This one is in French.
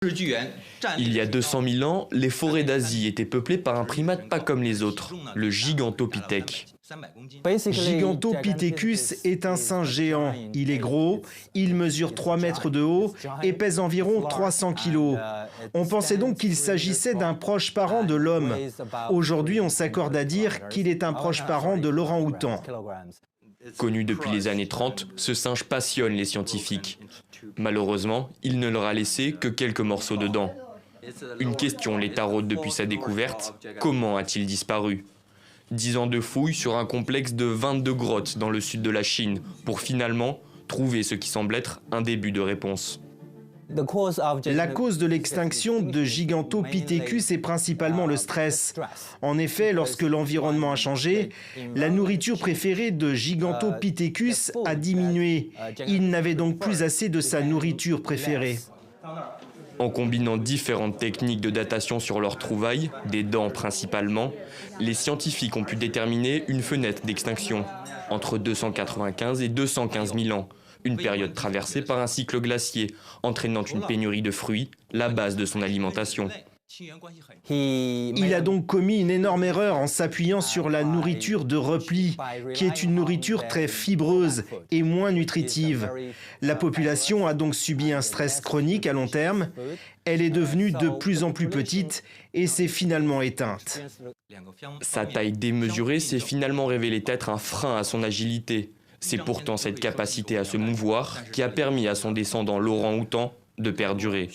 Il y a 200 000 ans, les forêts d'Asie étaient peuplées par un primate pas comme les autres, le Gigantopithèque. Gigantopithecus est un singe géant. Il est gros, il mesure 3 mètres de haut et pèse environ 300 kilos. On pensait donc qu'il s'agissait d'un proche parent de l'homme. Aujourd'hui, on s'accorde à dire qu'il est un proche parent de l'orang-outan. Connu depuis les années 30, ce singe passionne les scientifiques. Malheureusement, il ne leur a laissé que quelques morceaux de dents. Une question les taraude depuis sa découverte, comment a-t-il disparu ? 10 ans de fouilles sur un complexe de 22 grottes dans le sud de la Chine pour finalement trouver ce qui semble être un début de réponse. La cause de l'extinction de Gigantopithecus est principalement le stress. En effet, lorsque l'environnement a changé, la nourriture préférée de Gigantopithecus a diminué. Il n'avait donc plus assez de sa nourriture préférée. En combinant différentes techniques de datation sur leurs trouvailles, des dents principalement, les scientifiques ont pu déterminer une fenêtre d'extinction, entre 295 et 215 000 ans, une période traversée par un cycle glacier, entraînant une pénurie de fruits, la base de son alimentation. Il a donc commis une énorme erreur en s'appuyant sur la nourriture de repli, qui est une nourriture très fibreuse et moins nutritive. La population a donc subi un stress chronique à long terme. Elle est devenue de plus en plus petite et s'est finalement éteinte. Sa taille démesurée s'est finalement révélée être un frein à son agilité. C'est pourtant cette capacité à se mouvoir qui a permis à son descendant l'orang-outan de perdurer.